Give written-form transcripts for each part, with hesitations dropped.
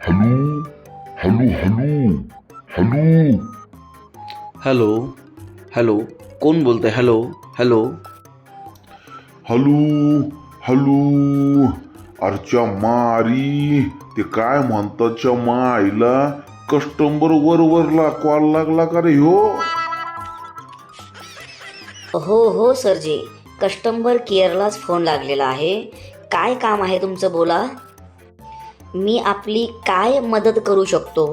Hello hello hello hello hello hello कोण बोलतंय? Hello hello. Hello hello अरच्या मारी ते काय म्हणताच्या माईला कस्टमर वरवरला कॉल लागला का रे ह्यो? हो सरजी, कस्टमर केअरलाच फोन लागलेला आहे. काय काम आहे तुमचं, बोला. मी आपली काय मदत करू शकतो?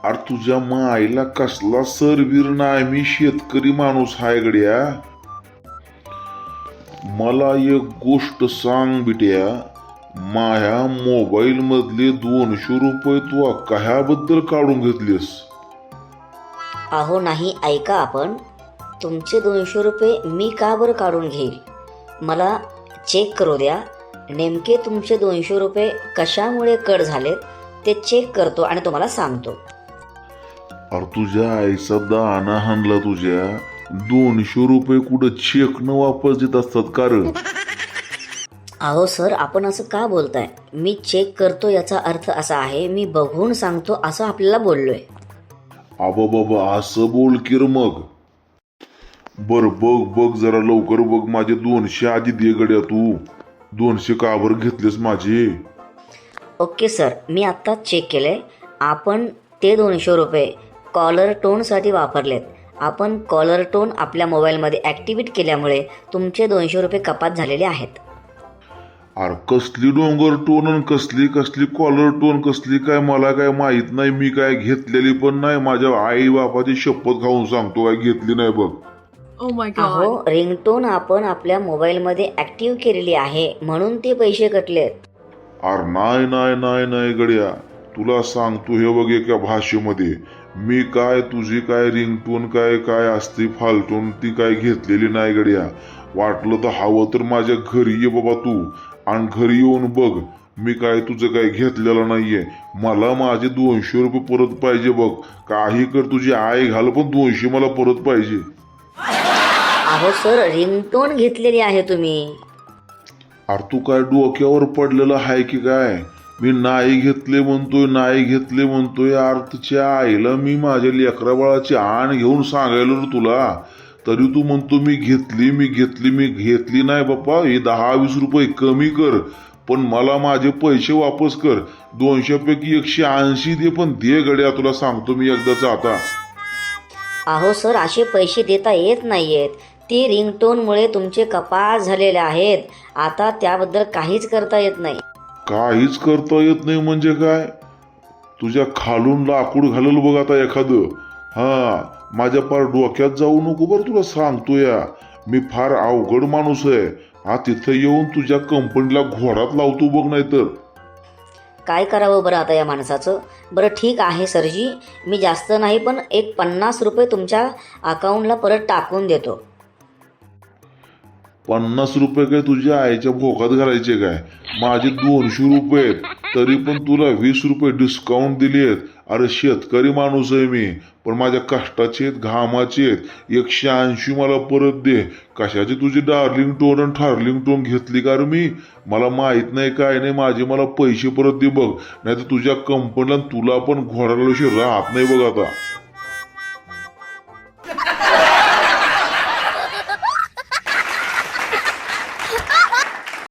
अरे तुझ्या माईला कसला सरवीर नाही, मी शेतकरी माणूस हाय गड्या. मला एक गोष्ट सांग बिट्या, माझ्या मोबाईल मधले 200 रुपये तू कशाबद्दल काढून घेतलेस? अहो नाही, ऐका आपण. तुमचे 200 रुपये मी का बरं काढून घेईल? मला चेक करू द्या. नेमके तुमचे 200 रुपये कशामुळे कट झालेत ते चेक करतो आणि तुम्हाला सांगतो. अरे तुझ्या आईचा दाना हाणला तुझ्या. 200 रुपये कुठं चेक न वापस देत असतात का रे? अहो सर, आपण असं का बोलताय? मी चेक करतो याचा अर्थ असा आहे, मी बघून सांगतो असं आपल्याला बोललोय. आबा बाबा असं बोल की रे मग. बर बघ बघ जरा लवकर बघ, माझे 200 आधी दे गड्या तू. 200 का बरं घेतलेस माझे? ओके सर, मी आत्ता चेक केलंय. आपण ते 200 रुपये कॉलर टोनसाठी वापरलेत. आपण कॉलर टोन आपल्या मोबाईलमध्ये ॲक्टिवेट केल्यामुळे तुमचे 200 रुपये कपात झालेले आहेत. अरे कसली डोंगर टोन आणि कसली कसली कॉलर टोन कसली काय मला काय माहित नाही. मी काय घेतलेली पण नाही. माझ्या आई बापाची शपथ खाऊन सांगतो काय घेतली नाही बघ. Oh my god. अहो, रिंगटोन आपण आपल्या मोबाईलमध्ये ॲक्टिव्ह केलेली आहे म्हणून ते पैसे कटलेत. अरे नाही नाही नाही नाही गड्या, तुला सांगतो हे बघ एका भाषेमध्ये, मी काय तुझी काय रिंगटोन काय काय असते फालटून ती काय घेतलेली नाही गड्या. वाटलं तर हवं तर माझ्या घरी ये बाबा तू, आणि घरी येऊन बघ. मी काय तुझं काय घेतलेलं नाहीये. मला माझे 200 रुपये परत पाहिजे बघ. काही कर तुझी आई घाल पण 200 मला परत पाहिजे. अहो सर, रिंगटोन घेतलेली आहे तुम्ही. अरे तू काय डोक्यावर पडलेलं आहे की काय? मी नाही घेतले म्हणतोय, नाही घेतले म्हणतोय. अर्थच्या आईला मी माझ्या लेकरा बाळाची आण घेऊन सांगायलो तुला, तरी तू म्हणतो मी घेतली मी घेतली. मी घेतली नाही बाप्पा. हे 10-20 रुपये कमी कर, पण मला माझे पैसे वापस कर. 200 पैकी 180 दे, पण दे गड्या. तुला सांगतो मी एकदाच आता. अहो सर, असे पैसे देता येत नाहीयेत. ती रिंगटोनमुळे तुमचे कपात झालेले आहेत. आता त्याबद्दल काहीच करता येत नाही. काहीच करता येत नाही म्हणजे काय? तुझ्या खालून लाकूड घालल बघ आता एखादं. हा, माझ्या पार डोक्यात जाऊ नको बरं, तुला सांगतो या. मी फार अवघड माणूस आहे. हा, तिथं येऊन तुझ्या कंपनीला घोडात लावतो बघ. नाही तर काय करावं बरं आता या माणसाचं? बरं ठीक आहे सरजी, मी जास्त नाही पण एक 50 रुपये तुमच्या अकाउंटला परत टाकून देतो. 50 रुपये काय तुझ्या आईच्या भोकात घालायचे काय? माझे 200 रुपये आहेत, तरी पण तुला 20 रुपये डिस्काउंट दिले आहेत. अरे शेतकरी माणूस आहे मी, पण माझ्या कष्टाचे आहेत, घामाचे आहेत. 180 मला परत दे. कशाची तुझी डार्लिंग टोन आणि ठार्लिंग टोन घेतली का रे मी? मला माहित नाही काय नाही. माझे मला पैसे परत दे बघ, नाही तर तुझ्या कंपनीला तुला पण घोडाला राहत नाही बघ आता.